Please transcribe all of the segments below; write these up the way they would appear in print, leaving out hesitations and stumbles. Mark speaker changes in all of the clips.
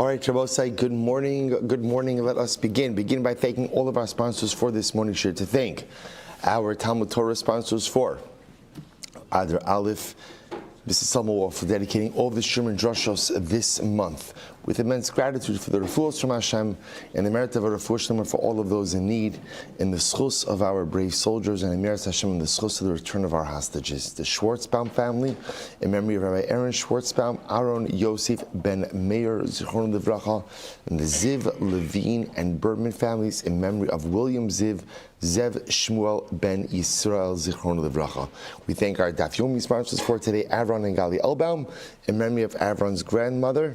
Speaker 1: All right, Shabbosai, good morning. Good morning. Let us begin. Begin by thanking all of our sponsors for this morning share. To thank our Talmud Torah sponsors for Adar Aleph, Mrs. Salmo, for dedicating all the Shur and Drushos this month. With immense gratitude for the refuahs from Hashem and the merit of a refuah shlema for all of those in need, in the schus of our brave soldiers, and in merit Hashem in the schus of the return of our hostages. The Schwartzbaum family, in memory of Rabbi Aaron Schwartzbaum, Aaron Yosef Ben Meir Zichron Livracha, and the Ziv, Levine, and Bergman families, in memory of William Ziv, Zev Shmuel Ben Yisrael Zichron Livracha. We thank our Daf Yomi sponsors for today, Avron and Gali Elbaum, in memory of Avron's grandmother,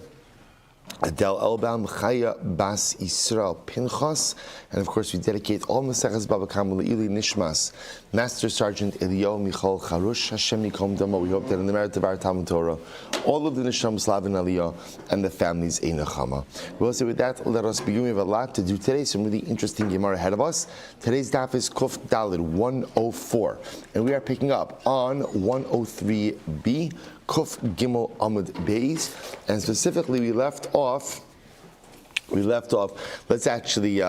Speaker 1: Adel Elbaum, Chaya Bas Yisrael Pinchas, and of course we dedicate all Maseches Bava Kamma Le'ili Nishmas, Master Sergeant Eliyahu Michal Charush, Hashem Yikom Damo. We hope that in the merit of our Talmud Torah, all of the Nisham Slav and Aliyah and the families Ein Kamma. We'll say with that, let us begin. We have a lot to do today, some really interesting Gemara ahead of us. Today's daf is Kuf Dalid 104, and we are picking up on 103b. Kuf Gimel Amud Beis, and specifically we left off. Let's actually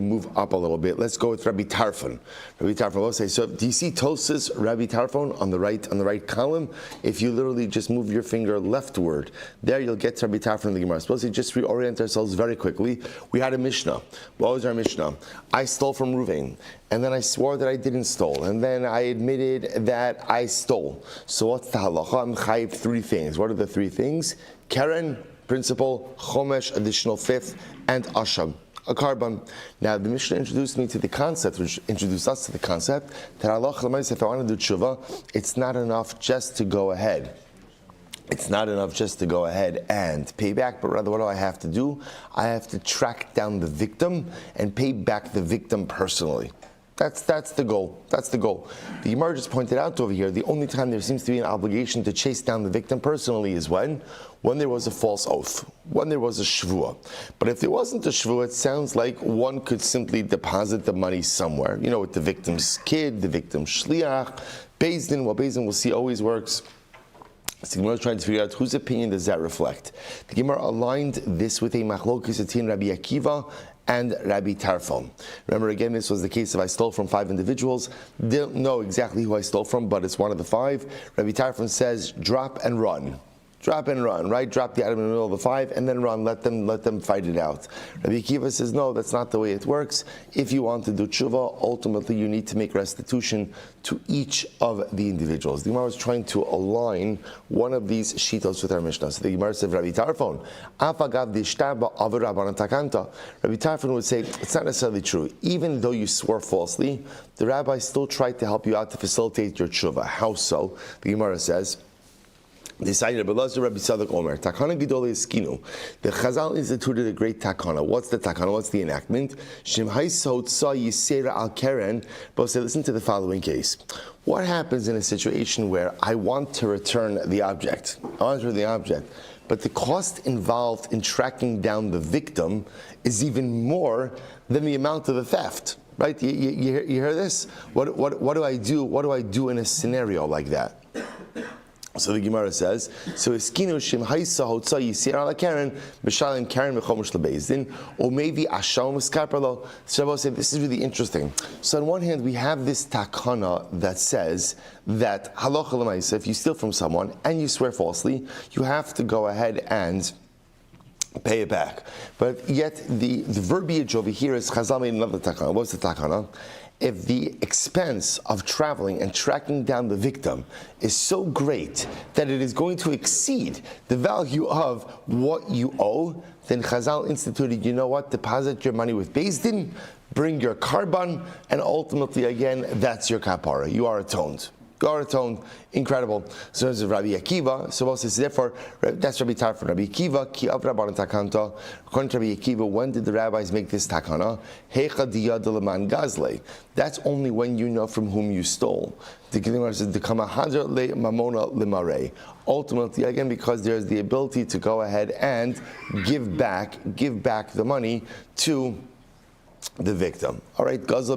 Speaker 1: move up a little bit. Let's go with Rabbi Tarfon. Rabbi Tarfon. We'll say, so do you see Tosas Rabbi Tarfon on the right column? If you literally just move your finger leftward, there you'll get to Rabbi Tarfon in the Gemara. Suppose we just reorient ourselves very quickly. We had a Mishnah. What was our Mishnah? I stole from Ruvain, and then I swore that I didn't stole, and then I admitted that I stole. So what's the halacha? I'm chayiv three things. What are the three things? Keren, principle, chomesh, additional fifth, and asham, a carbon. Now the Mishnah introduced us to the concept that Allah, if I want to do tshuva, it's not enough just to go ahead. It's not enough just to go ahead and pay back, but rather what do I have to do? I have to track down the victim and pay back the victim personally. That's the goal. That's the goal. The Gemara just pointed out over here, the only time there seems to be an obligation to chase down the victim personally is when there was a false oath, when there was a shvuah. But if there wasn't a shvuah, it sounds like one could simply deposit the money somewhere. You know, with the victim's kid, the victim's shliach, Beis Din. Well, Beis Din, we'll see, always works. So the Gemara is trying to figure out whose opinion does that reflect. The Gemara aligned this with a machlokes between Rabbi Akiva and Rabbi Tarfon. Remember, again, this was the case if I stole from 5 individuals. Don't know exactly who I stole from, but it's one of the 5. Rabbi Tarfon says, drop and run. Drop and run, right? Drop the item in the middle of the 5 and then run. Let them fight it out. Rabbi Akiva says, no, that's not the way it works. If you want to do tshuva, ultimately you need to make restitution to each of the individuals. The Gemara is trying to align one of these shitos with our Mishnah. So the Gemara said, Rabbi Tarfon, afagav dishtaba avar rabbanan takanta. Rabbi Tarfon would say, it's not necessarily true. Even though you swore falsely, the rabbi still tried to help you out to facilitate your tshuva. How so? The Gemara says, decided Rabbi Tzadok Omer, Takana Gidol Eskinu. The Chazal instituted a great takana. What's the takana? What's the enactment? Shem Haisot Sa Yisera Al Keren. But say, listen to the following case. What happens in a situation where I want to return the object? But the cost involved in tracking down the victim is even more than the amount of the theft. Right? You hear this? What do I do? What do I do in a scenario like that? So the Gemara says, so eskinu shim haisa hotza yisir ala karen b'shalim karen mechomush lebezdin, or maybe asham eskarpalo. Shabbos said this is really interesting. So on one hand we have this takana that says that halacha l'maisa, if you steal from someone and you swear falsely, you have to go ahead and pay it back. But yet the verbiage over here is Chazal made another takana. What's the takana? If the expense of traveling and tracking down the victim is so great that it is going to exceed the value of what you owe, then Chazal instituted, you know what, deposit your money with Beis Din, bring your karban, and ultimately, again, that's your kapara. You are atoned. You are atoned. Incredible. So this is Rabbi Akiva. So also therefore, that's Rabbi Tarfon. Rabbi Akiva, ki av rabbanan takanta. According to Rabbi Akiva, when did the rabbis make this takana? Hecha diyad leman gazle. That's only when you know from whom you stole. The Gemara says, the Kamma hadar le mamona limare. Ultimately, again, because there's the ability to go ahead and give back the money to the victim. All right, but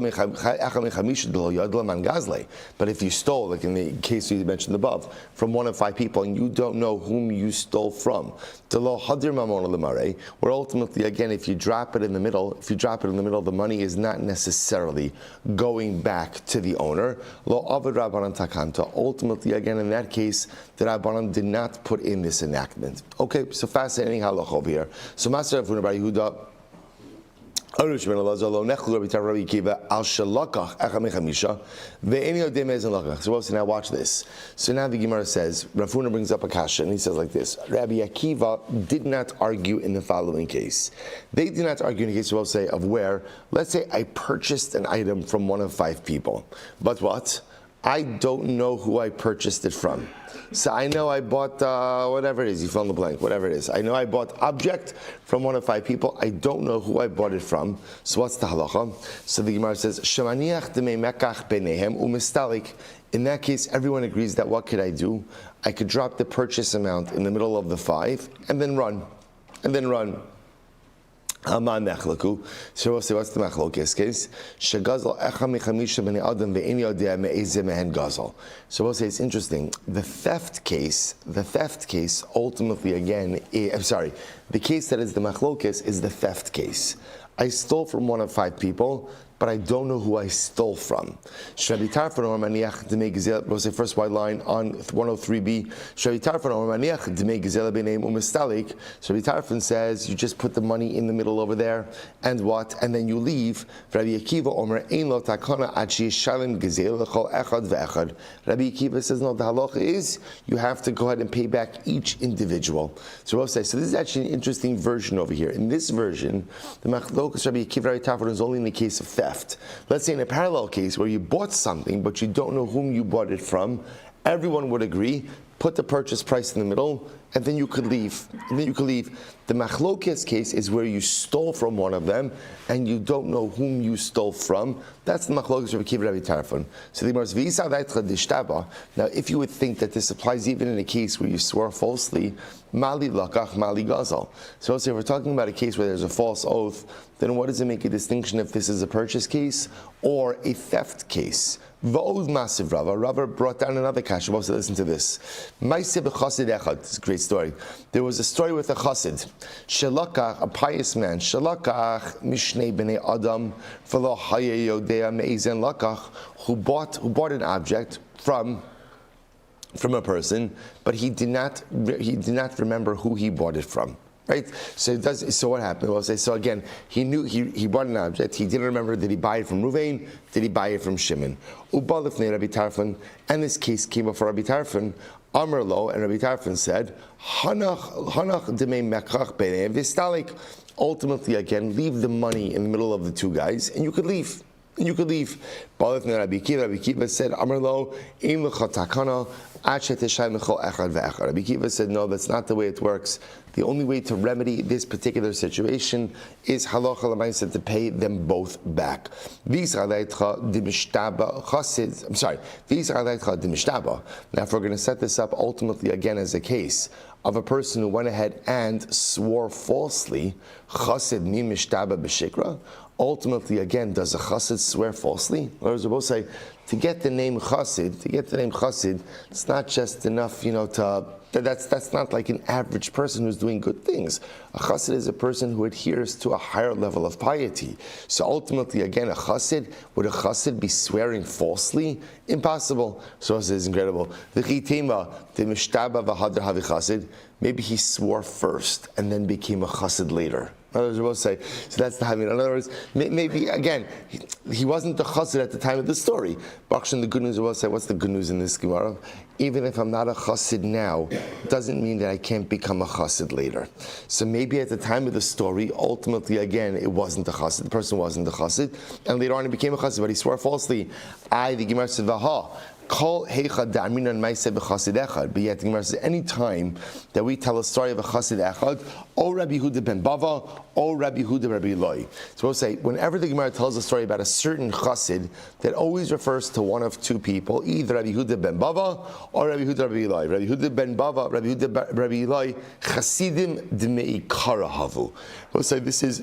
Speaker 1: if you stole, like in the case you mentioned above, from one of 5 people and you don't know whom you stole from, where ultimately, again, if you drop it in the middle, the money is not necessarily going back to the owner. Ultimately, again, in that case, the Rabbanan did not put in this enactment. Okay, so fascinating halacha over here. So Master Rav Yehuda, so now the watch this. So now the Gemara says, Rav Huna brings up a kasha, and he says like this: Rabbi Akiva did not argue in the following case. They did not argue in the case, we'll say, of where, let's say I purchased an item from one of 5 people, but what? I don't know who I purchased it from. So I know I bought whatever it is, you fill in the blank, whatever it is. I know I bought object from one of 5 people. I don't know who I bought it from. So what's the halacha? So the Gemara says, Shemaniach demei mekach benehem umistalik. In that case, everyone agrees that what could I do? I could drop the purchase amount in the middle of the 5 and then run. So we'll say, what's the machlokes case? So we'll say it's interesting. The theft case, ultimately again, the case that is the machlokes is the theft case. I stole from one of 5 people, but I don't know who I stole from. We'll say first white line on 103b. Rabbi Tarfon says you just put the money in the middle over there, and what? And then you leave. Rabbi Akiva says no. The halacha is you have to go ahead and pay back each individual. So we'll say so. This is actually an interesting version over here. In this version, the machlokas Rabbi Akiva Rabbi Tarfon is only in the case of theft. Let's say in a parallel case where you bought something but you don't know whom you bought it from, everyone would agree, put the purchase price in the middle, and then you could leave. The machlokes case is where you stole from one of them and you don't know whom you stole from. That's the machlokes of Rabbi Akiva Rabbi Tarfon. So the Gemara says, now if you would think that this applies even in a case where you swore falsely, mali lakach, mali gazal. So if we're talking about a case where there's a false oath, then what does it make a distinction if this is a purchase case or a theft case? V'od masiv Rava. Rava brought down another kasha. So listen to this. Ma'aseh b'chasid echad. It's a great story. There was a story with a chasid. Shalakach, a pious man. Shalakach mishnei b'nei adam v'lo hayeh yodea me'izen lakach, who bought an object from a person, but he did not remember who he bought it from. Right? So what happened? We'll say, so again, he knew he bought an object, he didn't remember, did he buy it from Ruvain? Did he buy it from Shimon? Ubalifnei Rabbi Tarfon, and this case came up for Rabbi Tarfon, Amar lo, and Rabbi Tarfon said, Hanach demei mekach b'nei v'stalik. Ultimately, again, leave the money in the middle of the 2 guys, and you could leave. Rabbi Akiva said, Amar lo, im l'cha takana, ad she'teshai mechol echad ve'echad. Rabbi Akiva said, no, that's not the way it works. The only way to remedy this particular situation is halacha l'maaseh to pay them both back. Now, if we're going to set this up ultimately again as a case of a person who went ahead and swore falsely, chassid mi mishtaba b'shikra. Ultimately, again, does a chassid swear falsely? In other words, we both say, to get the name chassid, it's not just enough, that's not like an average person who's doing good things. A chassid is a person who adheres to a higher level of piety. So ultimately, again, would a chassid be swearing falsely? Impossible. So this is incredible. Maybe he swore first and then became a chassid later. In other words, we'll say, so that's the Hamid. In other words, maybe, again, he wasn't the chassid at the time of the story. Bakshan, the good news, we'll say, what's the good news in this Gemara? Even if I'm not a chassid now, doesn't mean that I can't become a chassid later. So maybe at the time of the story, ultimately, again, it wasn't the chassid. The person wasn't the chassid, and later on he became a chassid, but he swore falsely. The Gemara said, Vaha. But yet the Gemara says, any time that we tell a story of a chassid echad, or Rabbi Yehuda ben Bava, or Rabbi Yehuda Rabbi Eloi. So we'll say, whenever the Gemara tells a story about a certain chassid, that always refers to one of 2 people, either Rabbi Yehuda ben Bava or Rabbi Yehuda Rabbi Eloi. Rabbi Yehuda ben Bava, Rabbi Yehuda Rabbi Eloi, chasidim d'mei kara havu. We'll say this is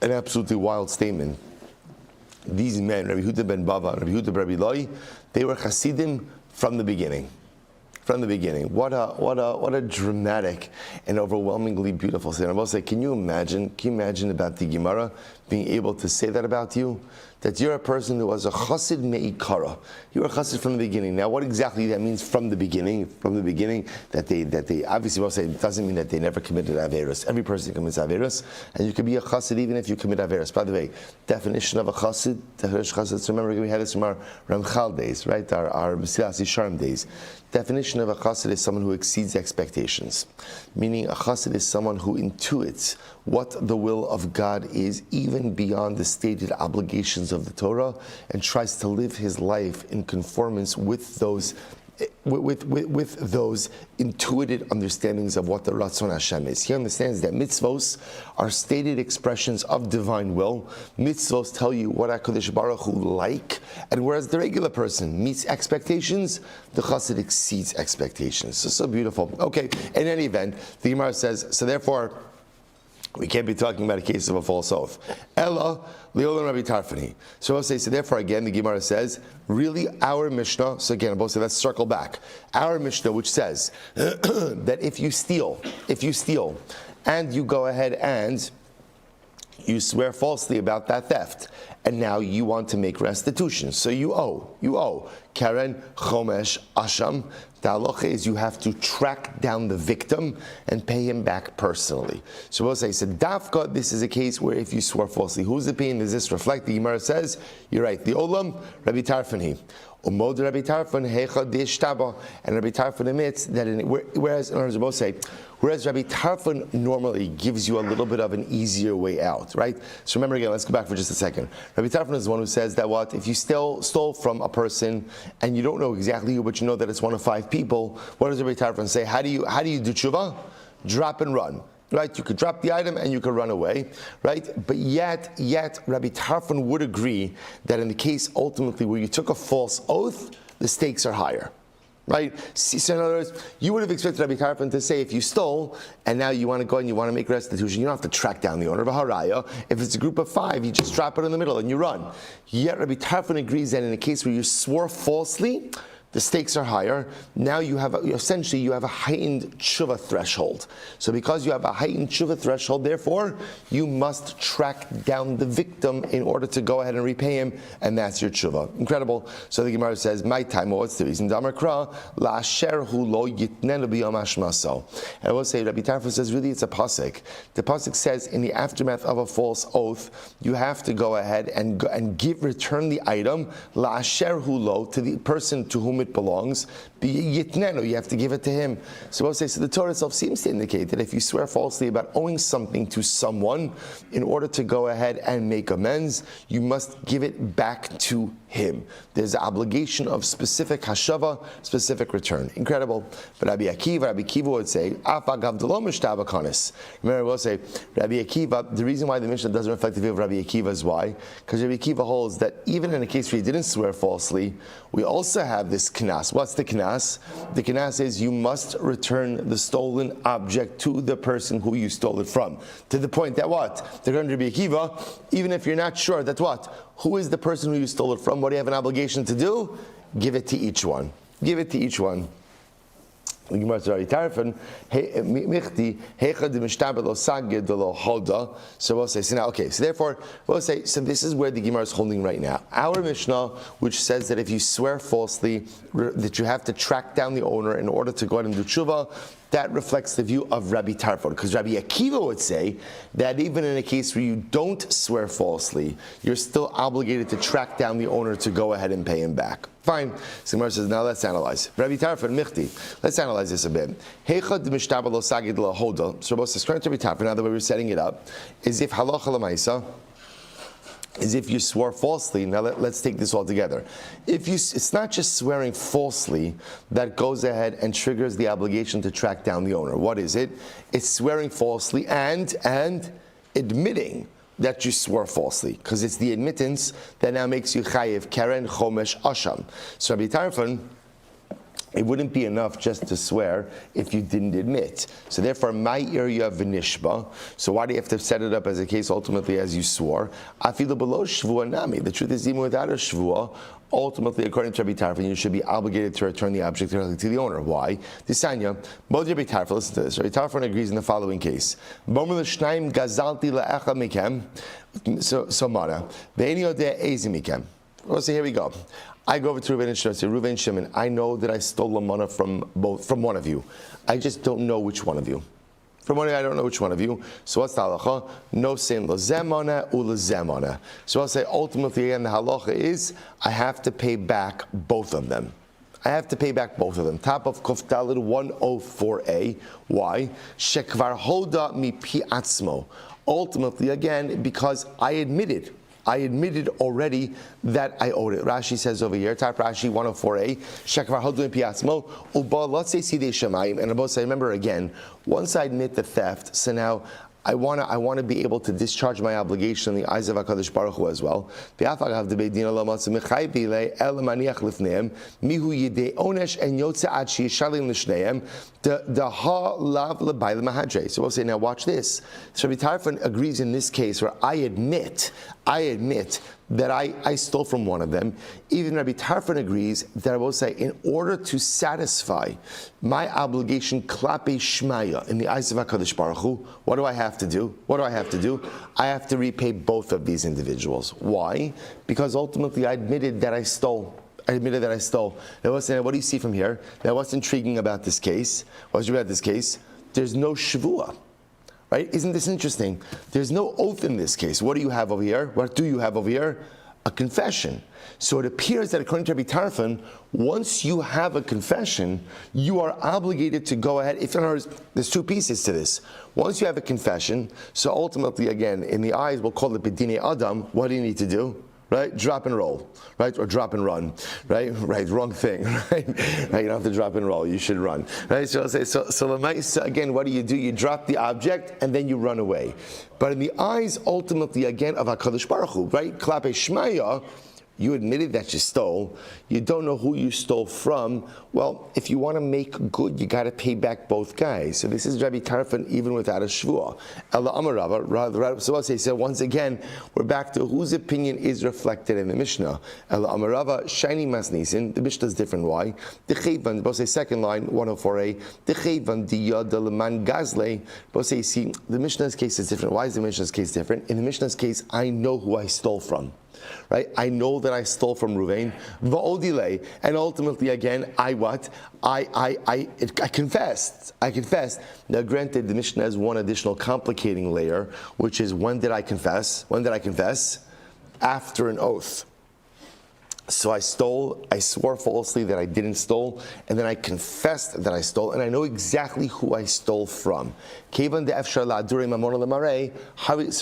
Speaker 1: an absolutely wild statement. These men, Rabbi Yehuda ben Bava, Rabbi Yehuda ben Rabbi Loi, they were Hasidim from the beginning. From the beginning. What a dramatic and overwhelmingly beautiful statement. I will say, can you imagine about the Gemara being able to say that about you? That you're a person who was a chassid me'ikara. You were a chassid from the beginning. Now, what exactly that means from the beginning? From the beginning, that they obviously will say it doesn't mean that they never committed averus. Every person commits averus, and you could be a chassid even if you commit averus. By the way, definition of a chassid. Remember, we had this from our Ramchal days, right? Our Mesilas Yesharim days. Definition of a chassid is someone who exceeds expectations. Meaning, a chassid is someone who intuits what the will of God is, even beyond the stated obligations of the Torah, and tries to live his life in conformance with those intuited understandings of what the Ratzon Hashem is. He understands that mitzvos are stated expressions of divine will. Mitzvos tell you what HaKadosh Baruch Hu like, and whereas the regular person meets expectations, the chassid exceeds expectations. So beautiful. Okay, in any event, the Gemara says, so therefore, we can't be talking about a case of a false oath. Ella, Leolam Rabbi Tarfani. So I'll say, so therefore again, the Gemara says, really our Mishnah, so again, I'll say, let's circle back. Our Mishnah, which says that if you steal, and you go ahead and you swear falsely about that theft, and now you want to make restitution. So you owe. Karen, Chomesh, Asham. The halacha is you have to track down the victim and pay him back personally. So we'll say, so Dafka, this is a case where if you swore falsely, who's the pain? Does this reflect? The Gemara says, you're right. The Olam, Rabbi Tarfani. Umod Rabbi Tarfan, Hecha Dishtaba. And Rabbi Tarfan admits that, whereas Rabbi Tarfan normally gives you a little bit of an easier way out, right? So remember again, let's go back for just a second. Rabbi Tarfan is the one who says that what? If you stole from a person and you don't know exactly who, but you know that it's one of 5 people, what does Rabbi Tarfan say? How do you do tshuva? Drop and run. Right, you could drop the item and you could run away, right? But yet, Rabbi Tarfon would agree that in the case ultimately where you took a false oath, the stakes are higher, right? So in other words, you would have expected Rabbi Tarfon to say, if you stole and now you want to go and you want to make restitution, you don't have to track down the owner of a haraya. If it's a group of 5, you just drop it in the middle and you run. Yet Rabbi Tarfon agrees that in a case where you swore falsely, the stakes are higher. Now you have essentially a heightened tshuva threshold. So because you have a heightened tshuva threshold, therefore you must track down the victim in order to go ahead and repay him, and that's your tshuva. Incredible. So the Gemara says, "My time. What's the reason?" Damar kra la asher hu lo yitnenu b'yom hashmaso. And I will say, Rabbi Tarfon says, really, it's a pasuk. The pasuk says, in the aftermath of a false oath, you have to go ahead and return the item la asher hu lo to the person to whom it belongs. Yitnenu, you have to give it to him. So we'll say, so the Torah itself seems to indicate that if you swear falsely about owing something to someone, in order to go ahead and make amends, you must give it back to him. There's an obligation of specific hashava, specific return. Incredible. But Rabbi Akiva would say, remember, we'll say, Rabbi Akiva, the reason why the Mishnah doesn't reflect the view of Rabbi Akiva is why? Because Rabbi Akiva holds that even in a case where he didn't swear falsely, we also have this knas. What's the knas? The knas is you must return the stolen object to the person who you stole it from. To the point that what? They're going to Rabbi Akiva, even if you're not sure that what? Who is the person who you stole it from? What do you have an obligation to do? Give it to each one. Give it to each one. So we'll say, so now, okay, so therefore, we'll say, so this is where the Gemara is holding right now. Our Mishnah, which says that if you swear falsely, that you have to track down the owner in order to go ahead and do tshuva, that reflects the view of Rabbi Tarfon. Because Rabbi Akiva would say that even in a case where you don't swear falsely, you're still obligated to track down the owner to go ahead and pay him back. Fine. So Gemara says, now let's analyze. Rabbi Tarfon, Michti. Let's analyze this a bit. Heichad mishtabel lo sagid lo hoda. So both describing to Rabbi Tarfon, now the way we're setting it up, is if halacha l'maisa, is if you swore falsely. Now let's take this all together. It's not just swearing falsely that goes ahead and triggers the obligation to track down the owner. What is it? It's swearing falsely and admitting that you swore falsely, because it's the admittance that now makes you chayiv keren chomesh asham. So Rabbi Tarfon it wouldn't be enough just to swear if you didn't admit. So therefore, my area v'nishba. So why do you have to set it up as a case ultimately as you swore? Afilu below shvua nami. The truth is, even without a shvua, ultimately, according to Rabbi Tarfon, you should be obligated to return the object directly to the owner. Why? Tisanya, both Rabbi Tarfon, listen to this. Rabbi Tarfon agrees in the following case. So mana. Well, so here we go. I go over to Reuven and Shimon. Say, Reuven, Shimon, I know that I stole a mana from one of you. I just don't know which one of you. From one of you, I don't know which one of you. So what's the halacha? No sin l'zemana u'l'zemana. So I'll say ultimately again the halacha is I have to pay back both of them. I have to pay back both of them. Top of Kuf Daled 104a. Why? Shekvar hoda mi pi atzmo. Ultimately again because I admitted already that I owed it. Rashi says over here, type Rashi 104a, Shekvar Hodu Piatzmo, Uba, let's say Sidei Shemayim, and about say, remember again, once I admit the theft, so now I want to be able to discharge my obligation in the eyes of HaKadosh Baruch Hu as well. So we'll say, now watch this. So Rabbi Tarfon agrees in this case where I admit that I stole from one of them. Even Rabbi Tarfon agrees that I will say, in order to satisfy my obligation, klape shmaya, in the eyes of HaKadosh Baruch Hu, what do I have to do? I have to repay both of these individuals. Why? Because ultimately I admitted that I stole. Now, what do you see from here? Now, what's intriguing about this case? There's no shvua. Right? Isn't this interesting? There's no oath in this case. What do you have over here? What do you have over here? A confession. So it appears that according to Rabbi Tarfon, once you have a confession, you are obligated to go ahead. If there's two pieces to this. Once you have a confession, so ultimately again, in the eyes, we'll call it B'dinei Adam, what do you need to do? Right? Drop and roll, right? Or drop and run, right? Right, wrong thing, right? You don't have to drop and roll, you should run, right? So I'll say, so again, what do? You drop the object and then you run away. But in the eyes, ultimately, again, of HaKadosh Baruch Hu, right? Klape Shmaya, you admitted that you stole. You don't know who you stole from. Well, if you want to make good, you got to pay back both guys. So this is Rabbi Tarfon even without a shvuah. Ella Amarava. So I'll say, so once again, we're back to whose opinion is reflected in the Mishnah. Ella Amarava, shiny masnisin. The Mishnah is different. Why? The Chayvan, both say second line, 104a. The Chayvan, the Yad, the Leman Gazle. Both say, see, the Mishnah's case is different. Why is the Mishnah's case different? In the Mishnah's case, I know who I stole from. Right? I know that I stole from Ruvain, va'odile, and ultimately again, I confessed. Now granted, the Mishnah has one additional complicating layer, which is when did I confess? After an oath. So I stole, I swore falsely that I didn't stole, and then I confessed that I stole, and I know exactly who I stole from. So I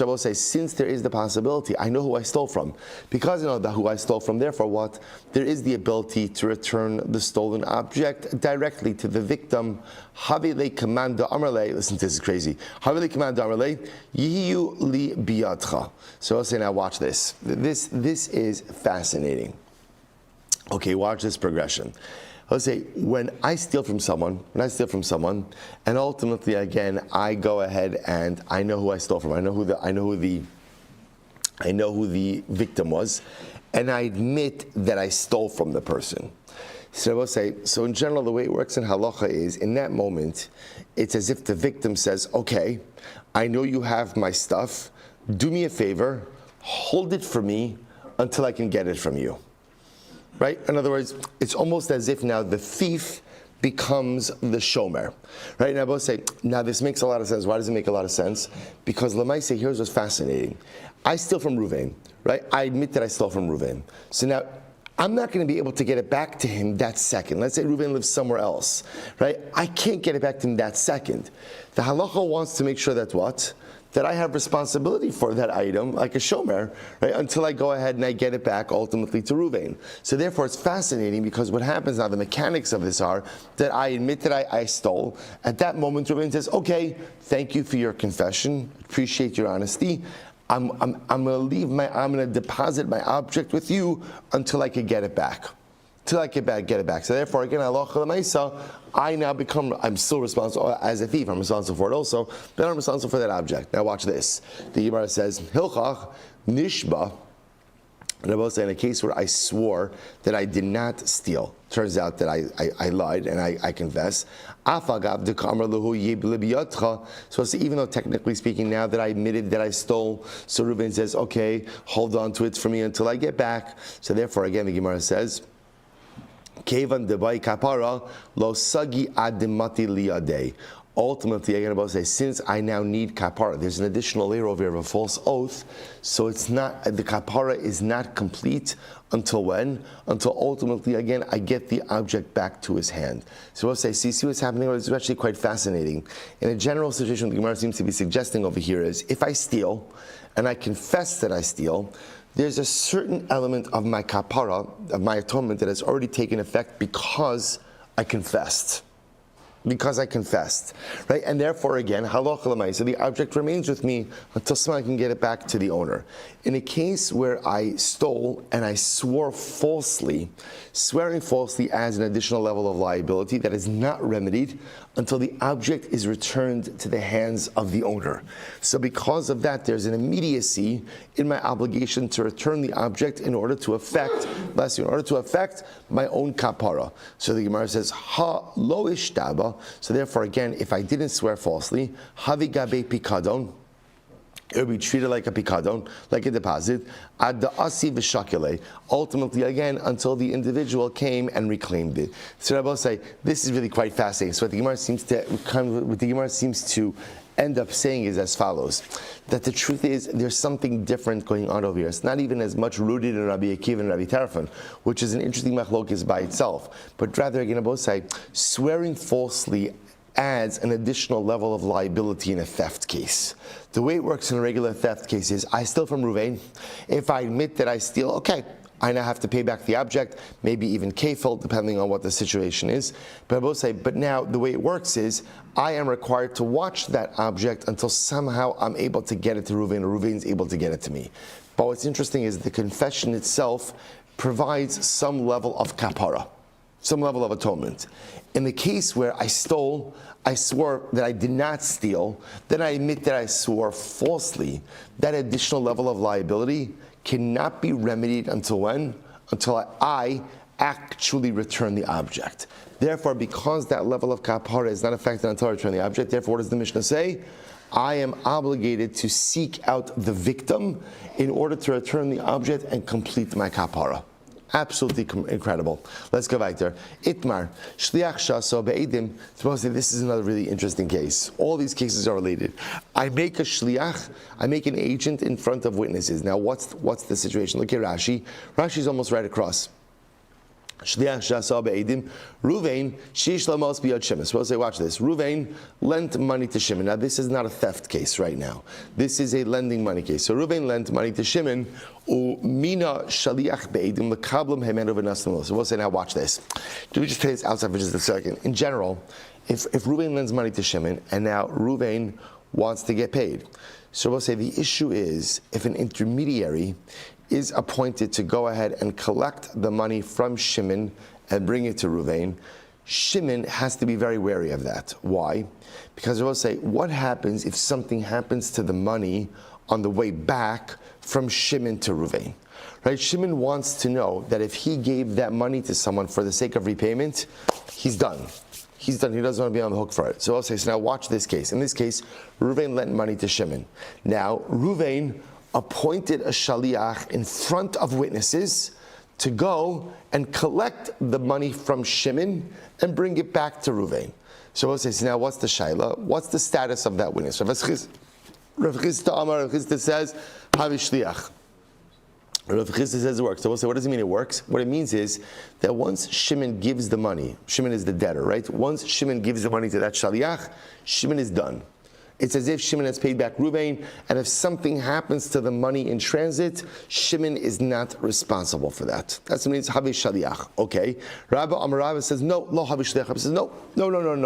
Speaker 1: will say, since there is the possibility, I know who I stole from. Because I know who I stole from, therefore what? There is the ability to return the stolen object directly to the victim. Listen, this is crazy. So I'll say, now watch this. This is fascinating. Okay, watch this progression. Let's say when I steal from someone, and ultimately again I go ahead and I know who I stole from. I know who the victim was, and I admit that I stole from the person. So I will say, so in general, the way it works in halacha is, in that moment, it's as if the victim says, okay, I know you have my stuff, do me a favor, hold it for me until I can get it from you. Right? In other words, it's almost as if now the thief becomes the shomer. Right? And I both say, now this makes a lot of sense. Why does it make a lot of sense? Because Lamaise, here's what's fascinating. I steal from Ruvain, right? I admit that I stole from Ruvain. So now, I'm not going to be able to get it back to him that second. Let's say Reuven lives somewhere else, right? I can't get it back to him that second. The halacha wants to make sure that what? That I have responsibility for that item, like a shomer, right? Until I go ahead and I get it back ultimately to Reuven. So therefore it's fascinating because what happens now, the mechanics of this are that I admit that I stole. At that moment, Reuven says, okay, thank you for your confession. Appreciate your honesty. I'm going to deposit my object with you until I can get it back. till I get it back. So therefore, again, I now I'm still responsible as a thief. I'm responsible for it also, but I'm responsible for that object. Now watch this. The Gemara says, Hilchach nishba. And I will say in a case where I swore that I did not steal. Turns out that I lied and I confess. So even though technically speaking now that I admitted that I stole, so Reuven says, okay, hold on to it for me until I get back. So therefore again the Gemara says, Kevan debai kapara lo sagi adimati liyadei. Ultimately, I'm going to say, since I now need kapara, there's an additional layer over here of a false oath, so it's not, the kapara is not complete until when? Until ultimately, again, I get the object back to his hand. So we'll say, see what's happening? It's actually quite fascinating. In a general situation, what the Gemara seems to be suggesting over here is, if I steal, and I confess that I steal, there's a certain element of my kapara, of my atonement, that has already taken effect because I confessed. Right? And therefore, again, halacha l'maaseh, the object remains with me until someone can get it back to the owner. In a case where I stole and I swore falsely, swearing falsely adds an additional level of liability that is not remedied until the object is returned to the hands of the owner. So because of that, there's an immediacy in my obligation to return the object in order to affect my own kapara. So the Gemara says, ha lo ishtaba. So therefore, again, if I didn't swear falsely, havi gabe pikadon, it would be treated like a pikadon, like a deposit, ad da'asi v'shakele, ultimately again until the individual came and reclaimed it. So I will say this is really quite fascinating. So what the Gemara seems to end up saying is as follows: that the truth is there's something different going on over here. It's not even as much rooted in Rabbi Akiva and Rabbi Tarfon, which is an interesting machlokes by itself, but rather again, I both say swearing falsely adds an additional level of liability in a theft case. The way it works in a regular theft case is, I steal from Reuven. If I admit that I steal, okay, I now have to pay back the object, maybe even kefil, depending on what the situation is. But I both say, but now the way it works is, I am required to watch that object until somehow I'm able to get it to Reuven, or Reuven's able to get it to me. But what's interesting is the confession itself provides some level of kapara, some level of atonement. In the case where I stole, I swore that I did not steal, then I admit that I swore falsely, that additional level of liability cannot be remedied until when? Until I actually return the object. Therefore, because that level of kapara is not affected until I return the object, therefore what does the Mishnah say? I am obligated to seek out the victim in order to return the object and complete my kapara. Absolutely incredible. Let's go back there. Itmar, shliach shaso be'edim. Supposedly, this is another really interesting case. All these cases are related. I make a shliach, I make an agent in front of witnesses. Now, what's the situation? Look at Rashi. Rashi's almost right across. Shliach shasa be'edim. Reuven shish lamos biyad Shimon. Suppose they watch this. Reuven lent money to Shimon. Now this is not a theft case right now. This is a lending money case. So Reuven lent money to Shimon. Umina shaliach be'edim lekablam hemenu v'nasnul. So we'll say now watch this. Do we just play this outside for just a second? In general, if Reuven lends money to Shimon and now Reuven wants to get paid, so we'll say the issue is if an intermediary is appointed to go ahead and collect the money from Shimon and bring it to Reuven, Shimon has to be very wary of that. Why? Because we'll say, what happens if something happens to the money on the way back from Shimon to Reuven? Right? Shimon wants to know that if he gave that money to someone for the sake of repayment, he's done. He's done. He doesn't want to be on the hook for it. So I'll say, so now watch this case. In this case, Reuven lent money to Shimon. Now, Reuven appointed a shaliach in front of witnesses to go and collect the money from Shimon and bring it back to Reuven. So we'll say, so now what's the shaila? What's the status of that witness? Rav Chisda says, Havi shliach. Rav Chisda says it works. So we'll say, what does it mean it works? What it means is that once Shimon gives the money, Shimon is the debtor, right? Once Shimon gives the money to that shaliach, Shimon is done. It's as if Shimon has paid back Ruvain, and if something happens to the money in transit, Shimon is not responsible for that. That's what it means, Havi Shaliach. Okay. Rabbi Amarav says, no, lo Havi Shaliach. Rabbi says, no.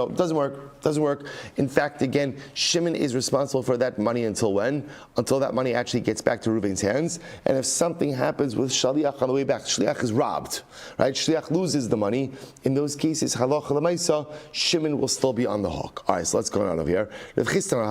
Speaker 1: Doesn't work. In fact, again, Shimon is responsible for that money until when? Until that money actually gets back to Ruvain's hands. And if something happens with Shaliach on the way back, Shaliach is robbed, right? Shaliach loses the money. In those cases, Halacha L'maisa, Shimon will still be on the hook. All right, so let's go on over here. So remember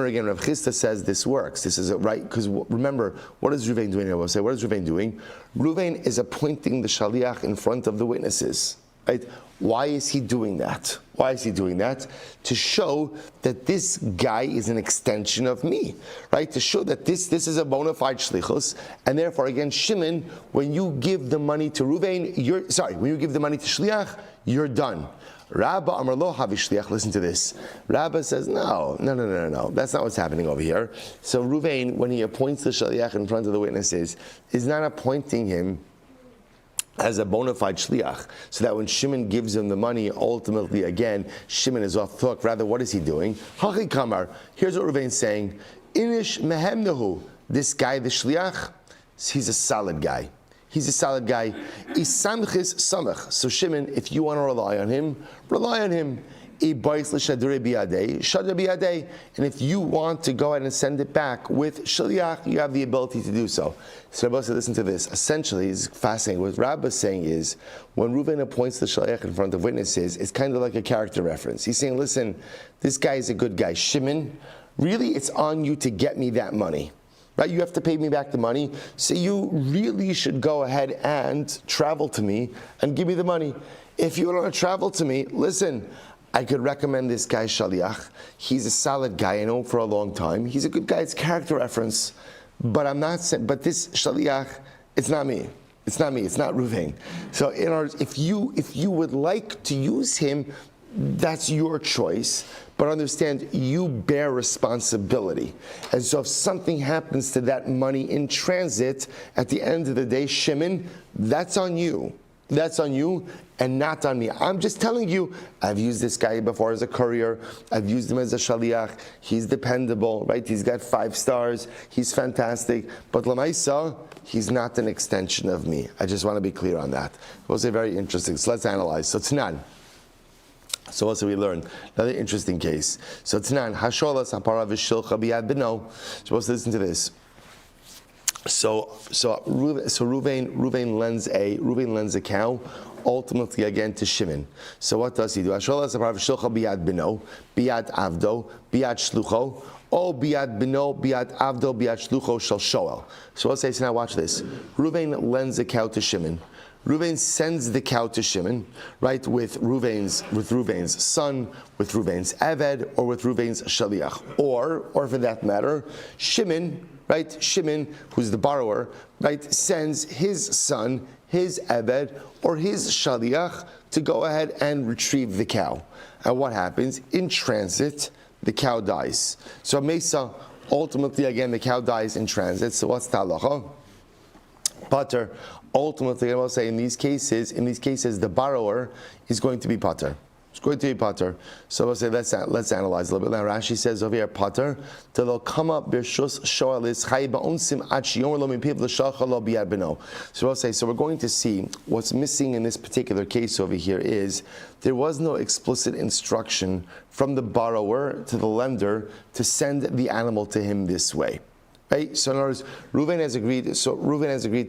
Speaker 1: again, Rav Chisda says this works. This is right, because remember, what is Ruvain doing? I will say, what is Ruvain doing? Ruvain is appointing the shaliach in front of the witnesses. Right? Why is he doing that? To show that this guy is an extension of me, right? To show that this is a bona fide shlichus, and therefore, again, Shimon, when you give the money to Ruvain, when you give the money to shliach, you're done. Rabba Amar Lo Havi Shliach, listen to this. Rabba says, no. That's not what's happening over here. So Ruvain, when he appoints the shliach in front of the witnesses, is not appointing him as a bona fide shliach, so that when Shimon gives him the money, ultimately, again, Shimon is off the hook. Rather, what is he doing? Hachi Kamar. Here's what Ruvain's saying. Inish mehemnehu. This guy, the shliach, he's a solid guy. Isamchis samach. So Shimon, if you want to rely on him. And if you want to go ahead and send it back with shaliach, you have the ability to do so. So Rabbi said, listen to this. Essentially, it's fascinating. What Rabbi is saying is, when Reuven appoints the shaliach in front of witnesses, it's kind of like a character reference. He's saying, listen, this guy is a good guy. Shimon, really, it's on you to get me that money. Right, you have to pay me back the money, so you really should go ahead and travel to me and give me the money. If you don't want to travel to me, listen, I could recommend this guy Shaliach. He's a solid guy, I know him for a long time. He's a good guy, it's character reference. But but this Shaliach, it's not me. It's not Ruvain. So in order, if you would like to use him, that's your choice, but understand you bear responsibility. And so if something happens to that money in transit, at the end of the day, Shimon, that's on you. That's on you and not on me. I'm just telling you, I've used this guy before as a courier. I've used him as a shaliach. He's dependable, right? He's got 5 stars. He's fantastic. But Lamaisa, he's not an extension of me. I just want to be clear on that. It was very interesting. So let's analyze. So Tanan. So also we learned another interesting case. So Tanan, Hasholas Hapara V'Shilcha B'Yad B'no. Supposed to listen to this. So Ruvain lends a cow, ultimately again to Shimon. So what does he do? Hasholas Hapara V'Shilcha B'Yad B'no, B'Yad Avdo, B'Yad Shlucho, O B'Yad B'no, B'Yad Avdo, B'Yad Shlucho Shel Shoel. So let's say, so now watch this. Ruvain lends a cow to Shimon. Ruvain sends the cow to Shimon, right, with Ruvain's son, with Ruvain's Eved, or with Ruvain's Shaliach. Or for that matter, Shimon, who's the borrower, right, sends his son, his Eved, or his Shaliach to go ahead and retrieve the cow. And what happens? In transit, the cow dies. So Mesa, ultimately, again, the cow dies in transit. So what's the halacha? Pater. Ultimately, I will say in these cases, the borrower is going to be pater. It's going to be pater. So we'll say let's analyze a little bit. Now Rashi says over here pater telo Kamma b'shus shoalis chay ba'unsim ad shiyomer lo mipiv l'shalcha lo b'yad b'no. So we'll say, so we're going to see what's missing in this particular case over here is there was no explicit instruction from the borrower to the lender to send the animal to him this way. Right? So in other words, Reuven has agreed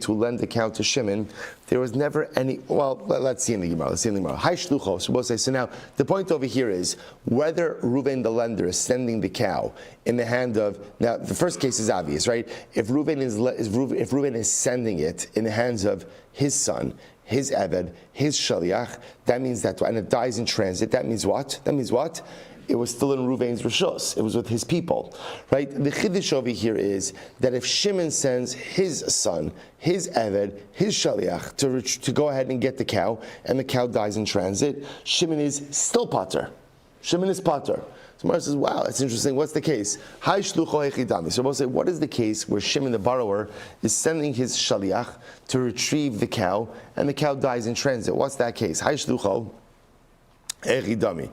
Speaker 1: to lend the cow to Shimon. There was never any. Well, let's see in the Gemara. Hi shlucho. So we'll say. So now the point over here is whether Reuven the lender is sending the cow in the hand of. Now the first case is obvious, right? If Reuven is sending it in the hands of his son, his Eved, his Shaliach, that means that, and it dies in transit. That means what? It was still in Reuven's Rishos. It was with his people, right? The Chiddush over here is that if Shimon sends his son, his Eved, his Shaliach to go ahead and get the cow, and the cow dies in transit, Shimon is still pater. Shimon is pater. So Mara says, wow, that's interesting. What's the case? Hai shlucho echidami. So we'll say, what is the case where Shimon the borrower is sending his Shaliach to retrieve the cow, and the cow dies in transit? What's that case? Hai shlucho Echidami.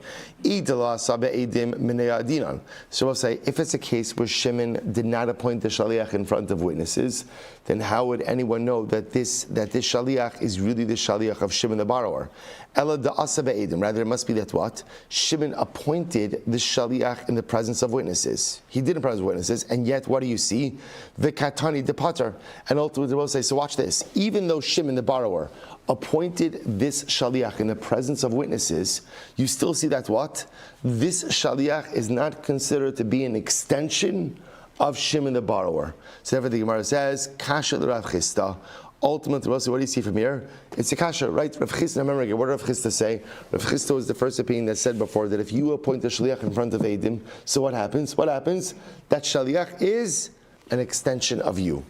Speaker 1: So we'll say, if it's a case where Shimon did not appoint the shaliach in front of witnesses, then how would anyone know that this shaliach is really the shaliach of Shimon the borrower? Ela da'asa be'edim. Rather, it must be that what? Shimon appointed the shaliach in the presence of witnesses. He did in presence of witnesses, and yet what do you see? The katani de pater. And ultimately, we'll say, so watch this. Even though Shimon the borrower appointed this shaliach in the presence of witnesses, you still see that what? This shaliach is not considered to be an extension of Shimon the borrower. So therefore the Gemara says, Kasha the Rav Chisda. Ultimately, what do you see from here? It's a kasha, right? Rav Chisda, remember again, what did Rav Chisda say? Rav Chisda was the first opinion that said before that if you appoint a shaliach in front of Eidim, so what happens? What happens? That shaliach is an extension of you.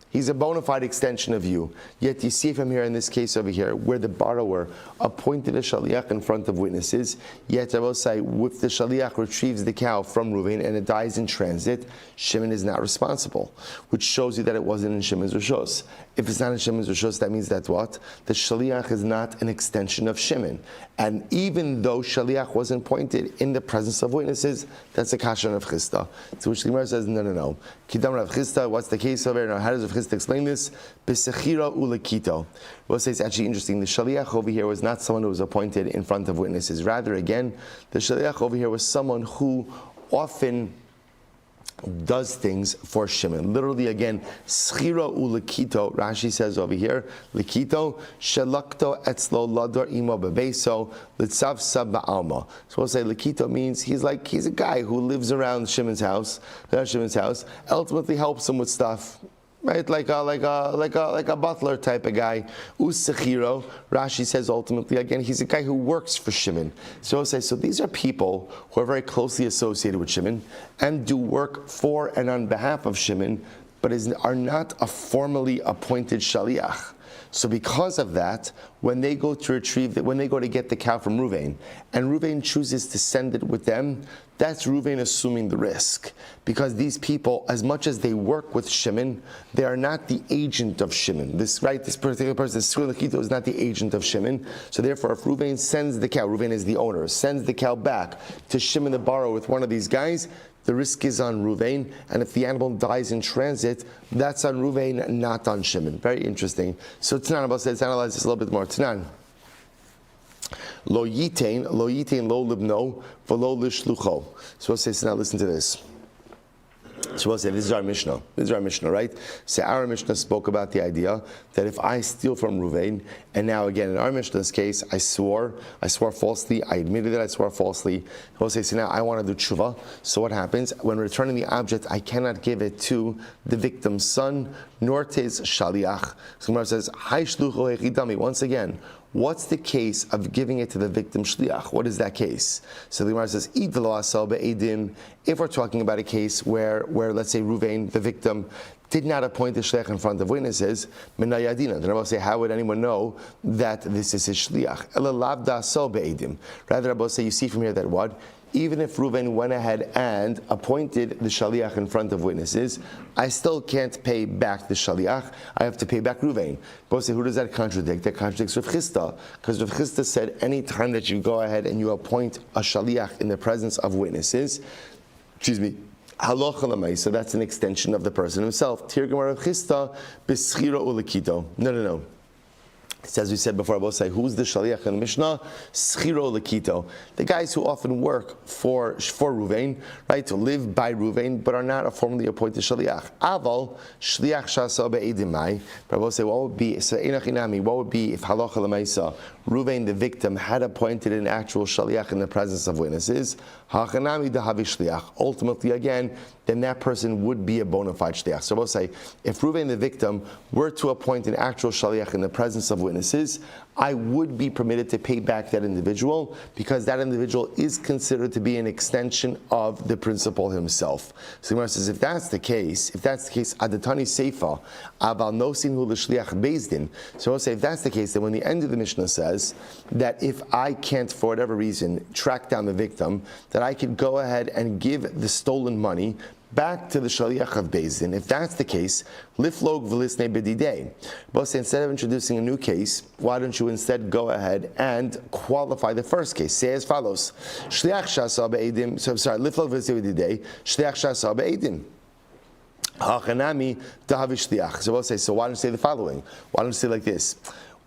Speaker 1: He's a bona fide extension of you. Yet you see from here, in this case over here, where the borrower appointed a shaliach in front of witnesses, yet I will say, if the shaliach retrieves the cow from Reuven and it dies in transit, Shimon is not responsible, which shows you that it wasn't in Shimon's Rishos. If it's not in Shimon's Rishos, that means that what? The shaliach is not an extension of Shimon. And even though shaliach wasn't appointed in the presence of witnesses, that's a kasha of Chisda. To which the Gemara says, no. Kidam Rav Chisda, what's the case over here? Now, how does Rav Chisda explain this? B'sechira ulekito. We'll say it's actually interesting. The shaliach over here was not someone who was appointed in front of witnesses. Rather, again, the shaliach over here was someone who often does things for Shimon. Literally again, schira ulekito, Rashi says over here, lekito, shelakto etzlo lador imo bebeso, litzav sab ba'alma. So we'll say lekito means he's a guy who lives around Shimon's house, ultimately helps him with stuff. Right, like a butler type of guy. Usechiro, Rashi says ultimately again, he's a guy who works for Shimon. So I'll say, so these are people who are very closely associated with Shimon and do work for and on behalf of Shimon, but are not a formally appointed shaliach. So because of that, when they go to get the cow from Reuven, and Reuven chooses to send it with them, that's Reuven assuming the risk. Because these people, as much as they work with Shimon, they are not the agent of Shimon. This particular person, Lekito, is not the agent of Shimon. So therefore, if Reuven sends the cow, Reuven is the owner, sends the cow back to Shimon the borrower with one of these guys, the risk is on Reuven, and if the animal dies in transit, that's on Reuven, not on Shimon. Very interesting. So Tanan, let's analyze this a little bit more. Tanan. Lo yitain lo libno, v'lo lishlucho. So we'll say, so now listen to this. So we'll say, this is our Mishnah, right? So our Mishnah spoke about the idea that if I steal from Reuven, and now again, in our Mishnah's case, I swore falsely, I admitted that I swore falsely. We'll say, so now I want to do tshuva. So what happens? When returning the object, I cannot give it to the victim's son, nor to his shaliach. So Gemara says, Hai shlucho echidami. Once again, what's the case of giving it to the victim shliach? What is that case? So the Gemara says, if we're talking about a case where let's say Reuven, the victim, did not appoint the shliach in front of witnesses, menayadina. Then I will say, how would anyone know that this is his shliach? Rather, I will say, you see from here that what? Even if Reuven went ahead and appointed the shaliach in front of witnesses, I still can't pay back the shaliach. I have to pay back Reuven. But say, who does that contradict? That contradicts Rav Chisda, because Rav Chisda said any time that you go ahead and you appoint a shaliach in the presence of witnesses, halacha l'maisa, that's an extension of the person himself. Tirgam Rav Chisda b'schira ulekito. No. It's as we said before, I will say, who's the shaliach in the Mishnah? Schiro lekito. The guys who often work for Reuven, right, to live by Reuven, but are not a formally appointed shaliach. Aval, shliach shasa be'edimai. But I will say, what would be if halacha l'maisa, Reuven, the victim, had appointed an actual shaliach in the presence of witnesses? Hachanami dahavi shliach. Ultimately, again, then that person would be a bona fide shliach. So I will say, if Reuven, the victim, were to appoint an actual shaliach in the presence of witnesses, I would be permitted to pay back that individual because that individual is considered to be an extension of the principal himself. So Gemara says, if that's the case, adatani seifa, aval nosin hu l'shliach bezdin. So I'll say, if that's the case, then when the end of the Mishnah says that if I can't, for whatever reason, track down the victim, that I could go ahead and give the stolen money back to the shaliach of Beis Din. If that's the case, liflog v'lisnei b'didei. But instead of introducing a new case, why don't you instead go ahead and qualify the first case? Say as follows: Shliach shasa be'edim. So I'm sorry, liflog v'lisnei b'didei. Shliach shasa be'edim. Hachanami dahavi shliach. So we'll say. So why don't you say the following? Why don't you say like this?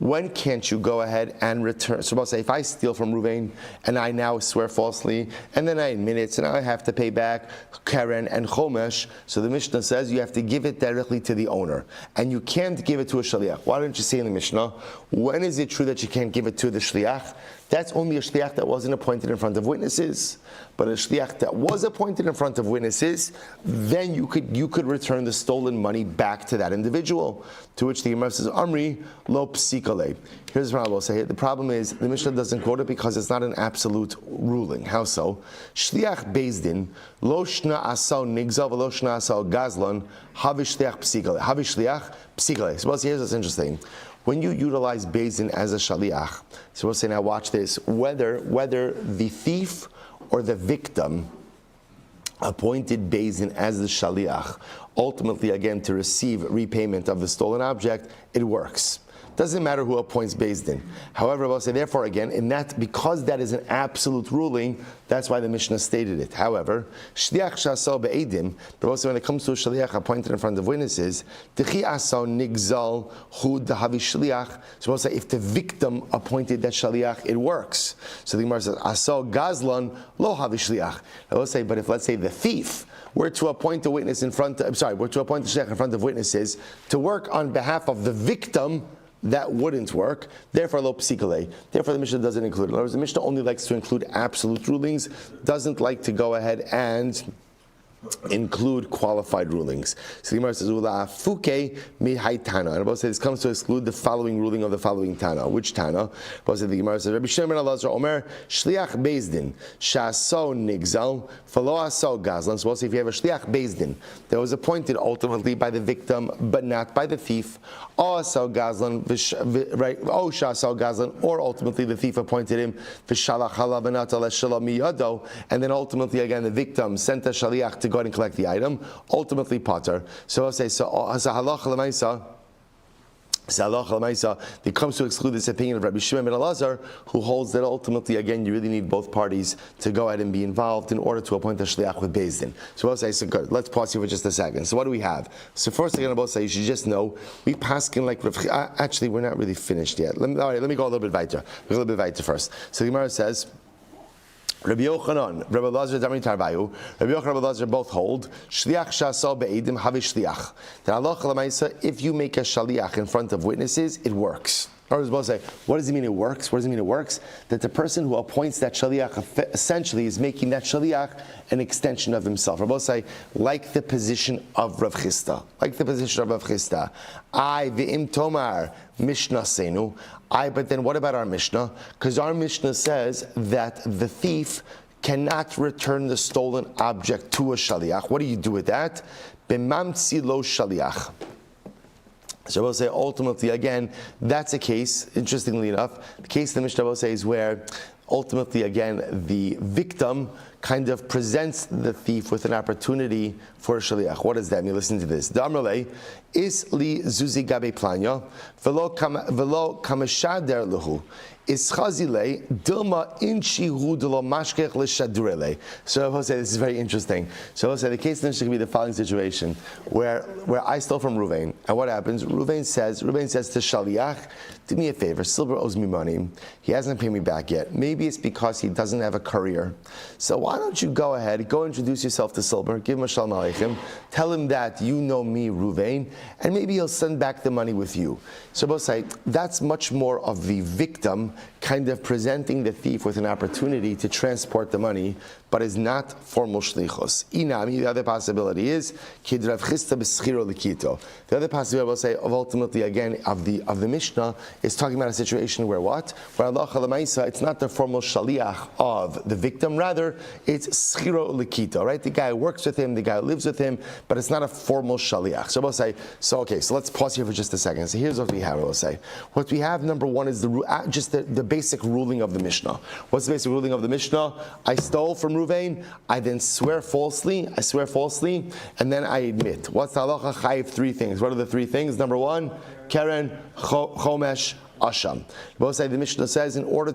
Speaker 1: When can't you go ahead and return? So I'll say, if I steal from Ruvain and I now swear falsely, and then I admit it, so now I have to pay back Karen and Chomesh. So the Mishnah says you have to give it directly to the owner, and you can't give it to a shliach. Why don't you say in the Mishnah, when is it true that you can't give it to the shliach? That's only a shliach that wasn't appointed in front of witnesses. But a shliach that was appointed in front of witnesses, then you could return the stolen money back to that individual. To which the Gemara says, Amri lo psikale. Here's what I will say. The problem is the Mishnah doesn't quote it because it's not an absolute ruling. How so? Shliach Beis Din lo shna asal nigzav lo shna asal gazlan havi shliach psikale. Havi shliach psikale. So here's what's interesting. When you utilize Beis Din as a shaliach, so we'll say, now watch this, whether the thief or the victim appointed Beis Din as the shaliach, ultimately again to receive repayment of the stolen object, it works. Doesn't matter who appoints Beis Din. However, we'll say, therefore, again, in that, because that is an absolute ruling, that's why the Mishnah stated it. However, shliach shasal be'edim, but also when it comes to a shliach appointed in front of witnesses, techi asal nigzal hu dahavi shliach. So we'll say, if the victim appointed that shliach, it works. So the Gemara says, asal gazlan lo havi shliach. I will say, but if let's say the thief were to appoint a witness in front of, were to appoint a shliach in front of witnesses to work on behalf of the victim, that wouldn't work. Therefore, lo psikale. Therefore, the Mishnah doesn't include it. In other words, the Mishnah only likes to include absolute rulings, doesn't like to go ahead and include qualified rulings. So the Gemara says, "Ula fuke mihai Tana." And Bava says this comes to exclude the following ruling of the following Tana. Which Tana? Bava says the Gemara says, "Rabbi Shmuel Silber Omer shliach Beis Din shaso nigzal v'lo aso gazlan." So we'll say if you have a shliach Beis Din that was appointed ultimately by the victim but not by the thief, or aso gazlan, right? Oh, shaso gazlan, or ultimately the thief appointed him v'shalach halav v'nata l'shalom miyado, and then ultimately again the victim sent a shliach to go and collect the item, ultimately potter. So I'll say, so halacha l'maisa, it comes to exclude this opinion of Rabbi Shmuel Silber, who holds that ultimately, again, you really need both parties to go ahead and be involved in order to appoint a shliach with Beis Din. So I'll say, so good. Let's pause here for just a second. So what do we have? So first thing I'm about to say, you should just know, we paskin like actually, we're not really finished yet. Let me go a little bit weiter. A little bit weiter first. So the Gemara says, Rabbi Yochanan, Rabbi Lazar, Rabbi Yochanan, Rabbi Lazar both hold shliach shasal be'edim havi shliach. That halacha l'maisa, if you make a shaliach in front of witnesses, it works. Or I was about to say, what does it mean it works? What does it mean it works? That the person who appoints that shaliach essentially is making that shaliach an extension of himself. Or I was about to say, like the position of Rav Chisda. Like the position of Rav Chisda. I v'im tomar Mishnah senu. But then what about our Mishnah? Because our Mishnah says that the thief cannot return the stolen object to a shaliach. What do you do with that? B'mamtzi lo shaliach. So I will say ultimately, again, that's a case, interestingly enough, the case the Mishnah will say is where ultimately, again, the victim kind of presents the thief with an opportunity for a shaliach. What does that mean? Listen to this. Damrele is li zuzi gabe planya velo kameshader lehu is chazile dilma inchi hu delo mashkech leshadurele. So I will say this is very interesting. So I will say the case could be the following situation where I stole from Ruvain, and what happens? Ruvain says to shaliach, do me a favor, Silber owes me money. He hasn't paid me back yet. Maybe it's because he doesn't have a courier. So why don't you go ahead, go introduce yourself to Silber, give him a shalom aleichem, tell him that you know me, Ruvain, and maybe he'll send back the money with you. So both say that's much more of the victim kind of presenting the thief with an opportunity to transport the money, but is not formal shlichus. Inami, the other possibility is kid Rav Chisda b'schiro likito. The other possibility I will say of ultimately again of the Mishnah is talking about a situation where what? Where Allah Lamaisa, it's not the formal shaliach of the victim, rather it's schiro likito, right? The guy works with him, the guy lives with him, but it's not a formal shaliach. So I will say, so let's pause here for just a second. So here's what we have, I will say. What we have, number one, is just the basic ruling of the Mishnah. What's the basic ruling of the Mishnah? I stole from Ruvain, I then swear falsely, and then I admit. What's the halacha? Chayiv 3 things. What are the 3 things? Number 1, Keren, Chomesh, Asham. Both side the Mishnah says, in order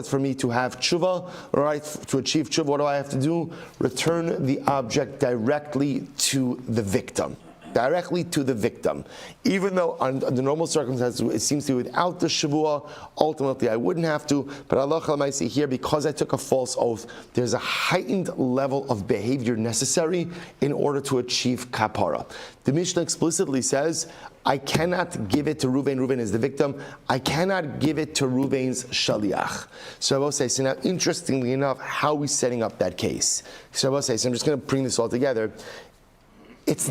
Speaker 1: for me to have tshuva, right, to achieve tshuva, what do I have to do? Return the object directly to the victim. Directly to the victim. Even though under normal circumstances it seems to be without the shavua, ultimately I wouldn't have to, but Allah might say here, because I took a false oath, there's a heightened level of behavior necessary in order to achieve kapara. The Mishnah explicitly says, I cannot give it to Ruvain. Ruvain is the victim. I cannot give it to Ruvain's shaliach. So I will say, so now interestingly enough, how are we setting up that case? So I will say, so I'm just going to bring this all together. It's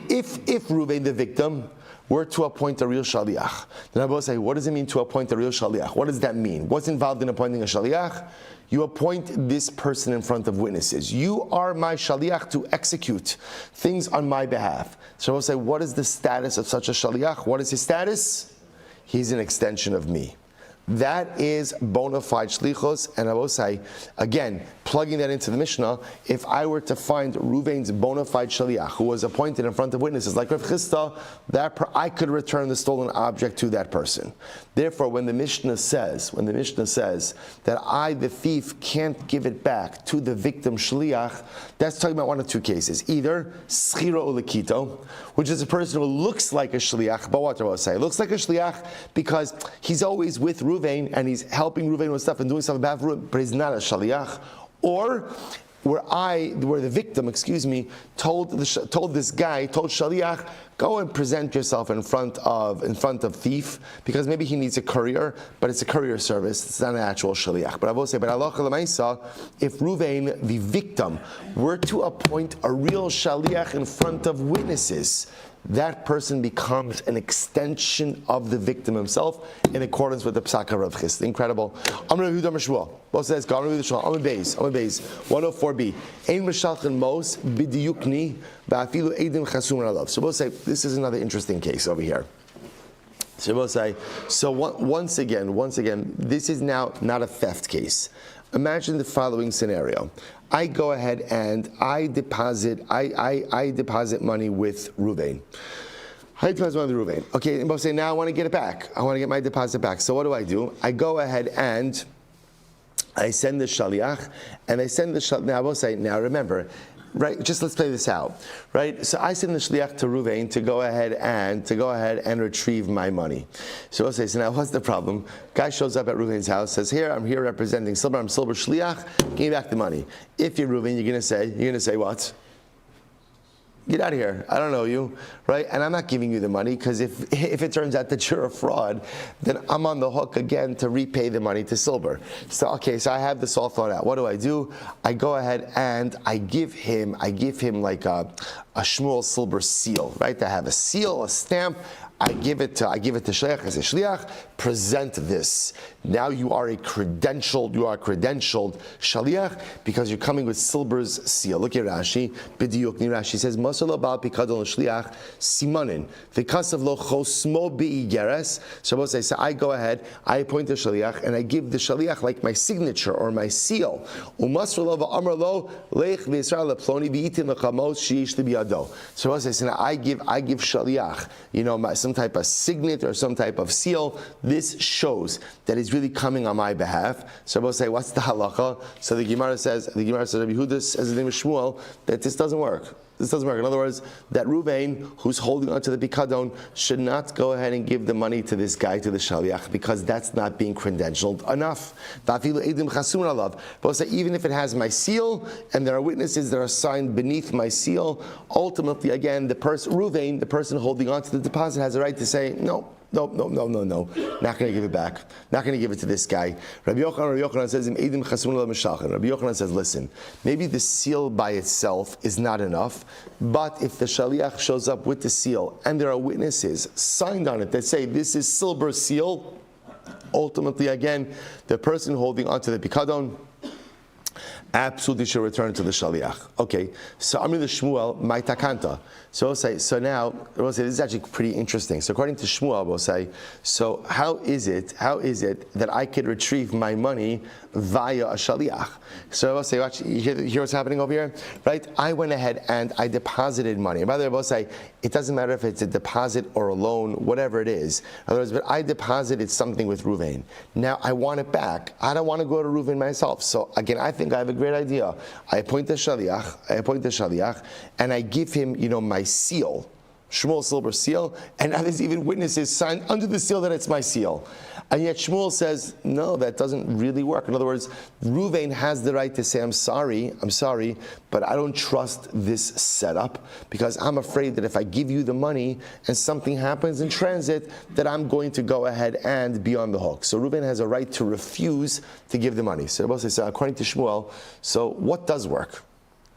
Speaker 1: if Ruvain, the victim, were to appoint a real shaliach, then I will say, what does it mean to appoint a real shaliach? What does that mean? What's involved in appointing a shaliach? You appoint this person in front of witnesses. You are my shaliach to execute things on my behalf. So I will say, what is the status of such a shaliach? What is his status? He's an extension of me. That is bona fide shlichus, and I will say, again, plugging that into the Mishnah, if I were to find Ruvain's bona fide shaliach, who was appointed in front of witnesses, like Rav Chisda, I could return the stolen object to that person. Therefore, when the Mishnah says that I, the thief, can't give it back to the victim shliach, that's talking about one of 2 cases. Either schira ulekito, which is a person who looks like a shliach, but what do I say? Looks like a shliach because he's always with Ruvain, and he's helping Ruvain with stuff and doing stuff on behalf of Ruvain, but he's not a shaliach. Or where the victim, told shaliach, go and present yourself in front of thief, because maybe he needs a courier, but it's a courier service, it's not an actual shaliach. But I will say, but halacha l'maisa, if Ruvain, the victim, were to appoint a real shaliach in front of witnesses, that person becomes an extension of the victim himself in accordance with the Psak of Rav Chisda. Incredible. Amr Yehuda Meshua. Both says, Amr Yehuda Meshua. Amr Beis. 104b. Ein Meshalchen Mos B'diyukni Ba'afilu Eidim Chasum Alav. So both say, this is another interesting case over here. So we'll say, once again, this is now not a theft case. Imagine the following scenario. I go ahead and I deposit money with Ruvain. I deposit money with Ruvain. Okay, and both say, now I want to get it back. I want to get my deposit back. So what do? I go ahead and I send the shaliach, and I send the shaliach. Now I will say, now remember, right? Just let's play this out, right? So I send the shliach to Ruvain to go ahead and retrieve my money. So I'll say, so now what's the problem? Guy shows up at Ruvain's house, says, here, I'm here representing Silber, I'm Silber shliach, give me back the money. If you're Ruvain, you're gonna say what? Get out of here. I don't know you, right? And I'm not giving you the money, because if it turns out that you're a fraud, then I'm on the hook again to repay the money to Silber. So I have this all thought out. What do? I go ahead and I give him like a Shmuel Silber seal, right? I have a seal, a stamp. I give it to shliach. I say, shliach, present this. Now you are a credentialed shliach, because you're coming with Silber's seal. Look at Rashi. B'diyukni, Rashi says, Masala ba'al pikadon shliach simanin v'kasav lo chosmo b'igeres. So I go ahead, I appoint the shliach, and I give the shliach like my signature or my seal. Umasralo v'amar lo lech v'Yisrael leploni v'itin l'chamos sheish libiyado. So I give shliach, some type of signet or some type of seal. This shows that he's really coming on my behalf. So I will say, what's the halacha? So the Gemara says, Rabbi Yehuda says the name of Shmuel, that this doesn't work. This doesn't work. In other words, that Ruvain, who's holding onto the pikadon, should not go ahead and give the money to this guy, to the shaliach, because that's not being credentialed enough. But even if it has my seal, and there are witnesses that are signed beneath my seal, ultimately, again, Ruvain, the person holding onto the deposit, has a right to say, no. Not going to give it back. Not going to give it to this guy. Rabbi Yochanan says, Rabbi Yochanan says, listen, maybe the seal by itself is not enough, but if the shaliach shows up with the seal and there are witnesses signed on it that say this is Silber seal, ultimately, again, the person holding onto the pikadon absolutely should return to the shaliach. Okay, so Amri the Shmuel, my takanta. So we'll say, so now, we'll say, this is actually pretty interesting. So according to Shmuel, we'll say, so how is it that I could retrieve my money via a shaliach? So we'll say, watch, you hear what's happening over here? Right? I went ahead and I deposited money. And by the way, we'll say, it doesn't matter if it's a deposit or a loan, whatever it is. In other words, but I deposited something with Ruvain. Now I want it back. I don't want to go to Ruvain myself. So again, I think I have a great idea. I appoint the shaliach, and I give him, my seal, Shmuel Silber seal, and now there's even witnesses signed under the seal that it's my seal. And yet Shmuel says, no, that doesn't really work. In other words, Ruvain has the right to say, I'm sorry, but I don't trust this setup because I'm afraid that if I give you the money and something happens in transit, that I'm going to go ahead and be on the hook. So Ruvain has a right to refuse to give the money. So according to Shmuel, so what does work?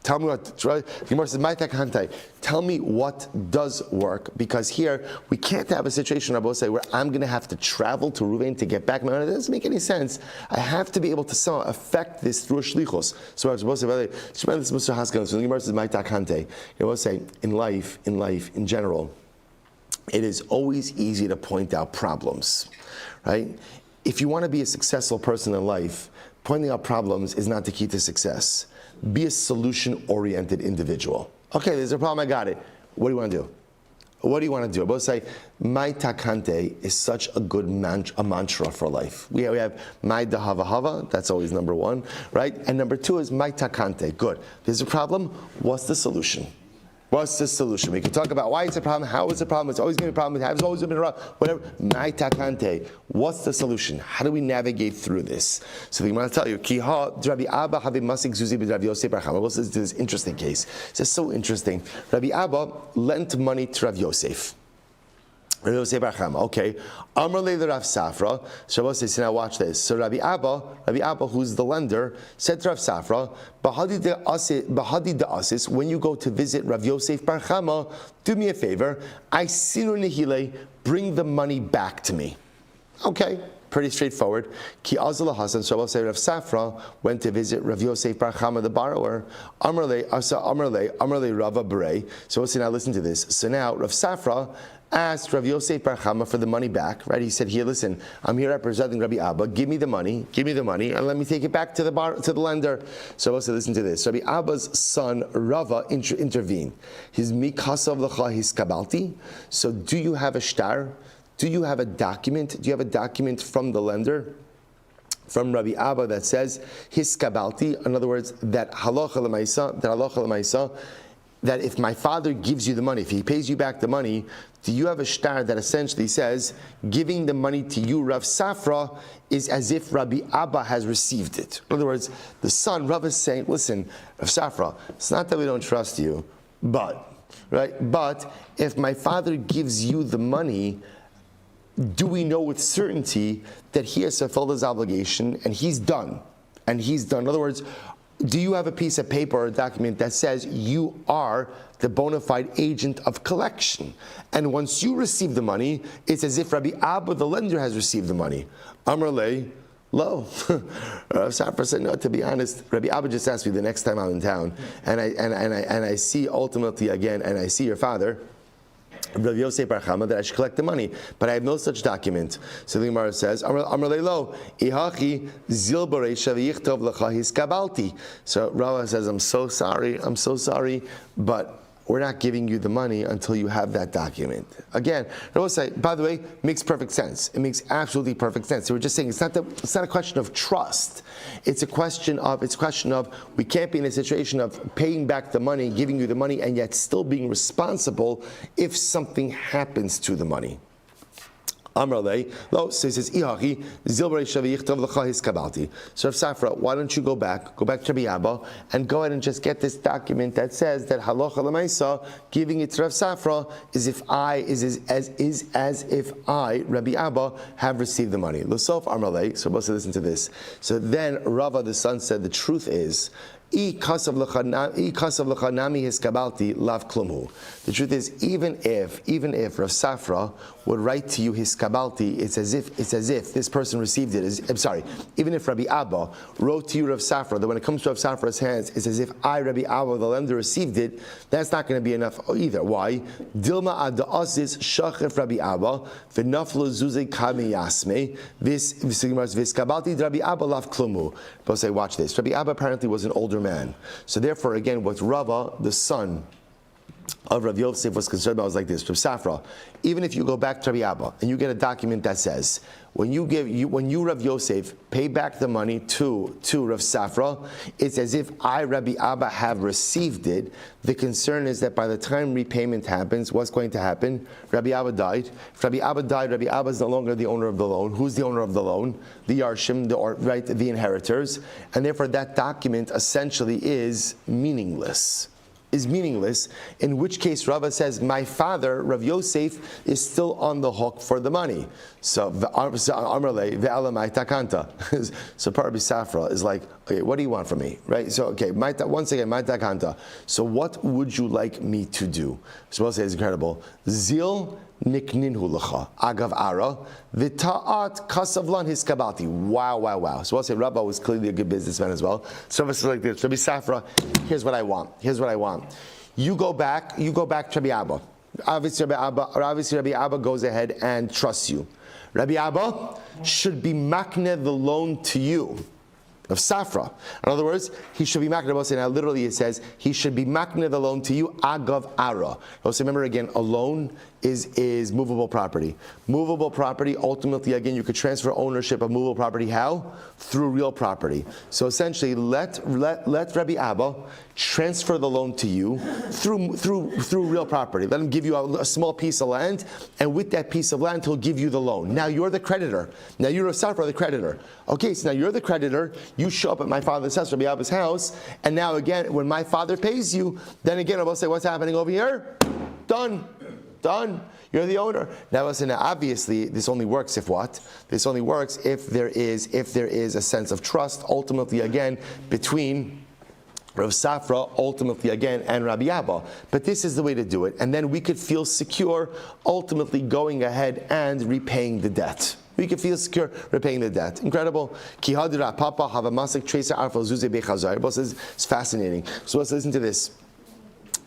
Speaker 1: Tell me what, Gemara says, tell me what does work, because here we can't have a situation, Rabbi say, where I'm going to have to travel to Ruvain to get back my money. It doesn't make any sense. I have to be able to somehow affect this through a shlichus. So I was supposed to say, so the Gemara says, Rabbi say, in life, in general, it is always easy to point out problems, right? If you want to be a successful person in life, pointing out problems is not the key to success. Be a solution-oriented individual. Okay, there's a problem, I got it. What do you want to do? What do you want to do? I both say, my takante is such a good mantra for life. We have my dahava hava, that's always number one, right? And number two is my takante. Good. There's a problem, what's the solution? What's the solution? We can talk about why it's a problem, how it's a problem, it's always going to be a problem, it's always been around, whatever. My takante, what's the solution? How do we navigate through this? So the Gemara tell you, Rabbi Abba have masik zuzi b'Rav Yosef bar Kamma. This is this interesting case. It's so interesting. Rabbi Abba lent money to Rav Yosef. Rabbi Yosef bar Kamma. Okay. Amar le Rav Safra. Shabbos says, now watch this. So Rabbi Abba, who's the lender, said to Rav Safra, Bahadi de asis, when you go to visit Rav Yosef bar Kamma, do me a favor. I sinu nehile, bring the money back to me. Okay. Pretty straightforward. Ki azala Hasan, Shabbos said Rav Safra went to visit Rav Yosef bar Kamma, the borrower. Amar le Rava Bere. So now listen to this. So now Rav Safra asked Rav Yosef bar Kamma for the money back, right? He said, here, listen, I'm here representing Rabbi Abba, give me the money, and let me take it back to the lender. So I said, listen to this. Rabbi Abba's son, Rava, intervened. His mikasav l'cha his kabalti. So do you have a shtar? Do you have a document? Do you have a document from the lender? From Rabbi Abba that says, his kabalti, in other words, that halacha l'maisa, that if my father gives you the money, if he pays you back the money, do you have a shtar that essentially says, giving the money to you, Rav Safra, is as if Rabbi Abba has received it? In other words, the son, Rav, is saying, listen, Rav Safra, it's not that we don't trust you, but if my father gives you the money, do we know with certainty that he has fulfilled his obligation and he's done? In other words, do you have a piece of paper or a document that says you are the bona fide agent of collection? And once you receive the money, it's as if Rabbi Abba, the lender, has received the money. Amar le, lo. Rav Safra said, no, to be honest, Rabbi Abba just asked me the next time I'm in town, and I see ultimately again, and I see your father, Rav Yosef bar Kamma, that I should collect the money, but I have no such document. So the Gemara says, Amar leilo, ihachi zilbarei shaviyichtov l'cha his kabalti. So Rava says, I'm so sorry, but we're not giving you the money until you have that document. Again, I will say, by the way, makes perfect sense. It makes absolutely perfect sense. So we're just saying it's not a question of trust. It's a question of we can't be in a situation of paying back the money, giving you the money, and yet still being responsible if something happens to the money. Amrale, lo, so he says, Ihachi, Zilbarei Shaviyichtov l'cha his kabalti. So Rav Safra, why don't you go back to Rabbi Abba, and go ahead and just get this document that says that halacha l'maisa, giving it to Rav Safra, is as if I, Rabbi Abba, have received the money. L'sof Amrale, so both listen to this. So then Rava the son said, the truth is, The truth is, even if Rav Safra would write to you his kabalti, it's as if this person received it. I'm sorry. Even if Rabbi Abba wrote to you Rav Safra, that when it comes to Rav Safra's hands, it's as if I, Rabbi Abba, the lender, received it. That's not going to be enough either. Why? Dilma ad asis shachef Rabbi Abba v'naflo zuzei kami yasme vis kabalti Rabbi Abba lav klumu. But say, watch this. Rabbi Abba apparently was an older man. So therefore, again, what Rava, the son of Rav Yosef, was concerned about was like this. Rav Safra, even if you go back to Rabbi Abba and you get a document that says, when you Rav Yosef pay back the money to Rav Safra, it's as if I, Rabbi Abba, have received it. The concern is that by the time repayment happens, what's going to happen? Rabbi Abba died. If Rabbi Abba died, Rabbi Abba is no longer the owner of the loan. Who's the owner of the loan? The Yarshim, the inheritors. And therefore that document essentially is meaningless. In which case Rava says, my father, Rav Yosef, is still on the hook for the money. So Amrle ve'alamai takanta. So Rabbi Safra is like, okay, what do you want from me? Right? So okay, once again, my takanta. So what would you like me to do? So we'll say it's incredible. Zil nikninhu lecha agav ara v'ta'at kasavlan his kabati. Wow. So we'll say Rabbi was clearly a good businessman as well. So it's like this. Rabbi Safra, here's what I want. You go back to Rabbi Abba. Obviously Rabbi Abba goes ahead and trusts you. Rabbi Abba should be makneh the loan to you of Safra. In other words, he should be makneh. Now literally it says he should be makneh the loan to you agav ara. Also remember again, a loan is movable property. Movable property, ultimately again, you could transfer ownership of movable property. How? Through real property. So essentially, let Rabbi Abba transfer the loan to you through real property. Let him give you a small piece of land, and with that piece of land, he'll give you the loan. Now you're the creditor. Now you're a Safra, the creditor. Okay, so now you're the creditor. You show up at my father's house, Rabbi Abba's house, and now again, when my father pays you, then again I will say, what's happening over here? Done. You're the owner. Now listen, obviously this only works if what? This only works if there is a sense of trust, ultimately again, between Rav Safra, ultimately again, and Rabbi Abba. But this is the way to do it. And then we could feel secure, ultimately going ahead and repaying the debt. We can feel secure repaying the debt. Incredible. It's fascinating. So let's listen to this.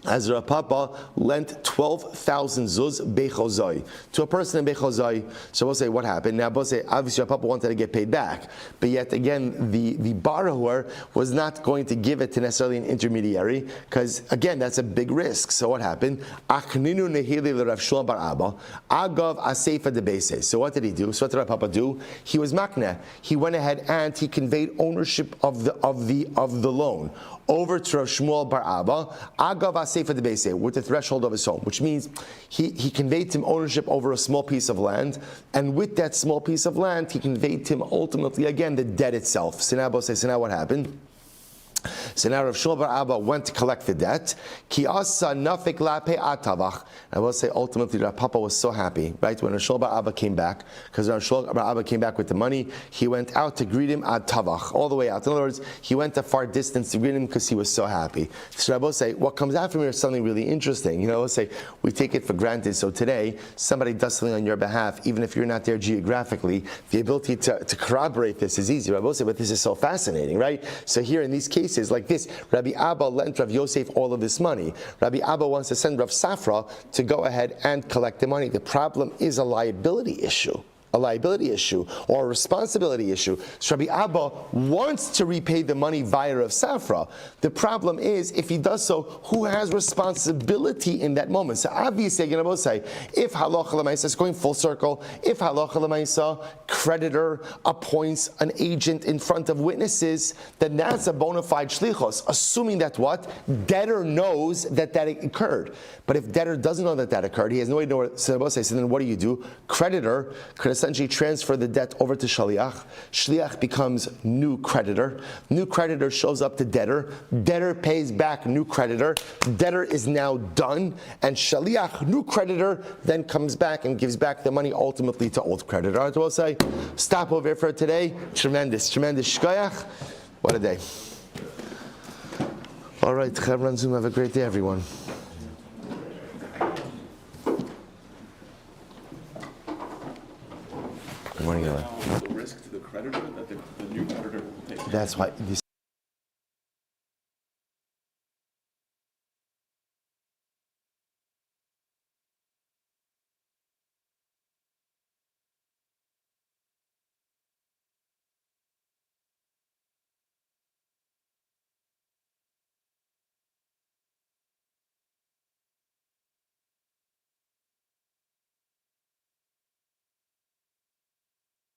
Speaker 1: As Rav Papa lent 12,000 zuz bechozai to a person in bechozai. So we'll say what happened. Now we'll say obviously Rav Papa wanted to get paid back, but yet again the borrower was not going to give it to necessarily an intermediary because again that's a big risk. So what happened? Achninu nehili l'Rav Shmuel bar Abba agav aseifa debese. So what did he do? So what did Rav Papa do? He was makneh. He went ahead and he conveyed ownership of the loan over to Rav Shmuel bar Abba agav aseifa debese, with the threshold of his home, which means he conveyed to him ownership over a small piece of land, and with that small piece of land, he conveyed to him ultimately again the debt itself. So now what happened? So now Rav Shmuel bar Abba went to collect the debt. Ki asa nafik lape atavach. I will say ultimately Rav Papa was so happy, right? When Rav Shmuel bar Abba came back, because Rav Shmuel bar Abba came back with the money, he went out to greet him at tavach, all the way out. In other words, he went a far distance to greet him because he was so happy. So I will say, what comes out from here is something really interesting. Let's say we take it for granted. So today, somebody does something on your behalf, even if you're not there geographically, the ability to corroborate this is easy. I will say, but this is so fascinating, right? So here in these cases like this, Rabbi Abba lent Rav Yosef all of this money. Rabbi Abba wants to send Rav Safra to go ahead and collect the money. The problem is a liability issue. Or a responsibility issue. So Rabbi Abba wants to repay the money via Rav Safra. The problem is, if he does so, who has responsibility in that moment? So obviously, I'm going to say, if halacha l'maisa, it's going full circle, if halacha l'maisa, creditor appoints an agent in front of witnesses, then that's a bona fide shlichos, assuming that what? Debtor knows that occurred. But if debtor doesn't know that occurred, he has no idea to know what, so then what do? Creditor could essentially transfer the debt over to Shaliach. Shliach becomes new creditor. New creditor shows up to debtor. Debtor pays back new creditor. Debtor is now done. And Shaliach, new creditor, then comes back and gives back the money ultimately to old creditor. I will say, stop over here for today. Tremendous shkoyach. What a day. All right, Chevron Zoom, have a great day, everyone. Good morning, Eli.
Speaker 2: The risk to the creditor that the new creditor will take.
Speaker 1: That's why you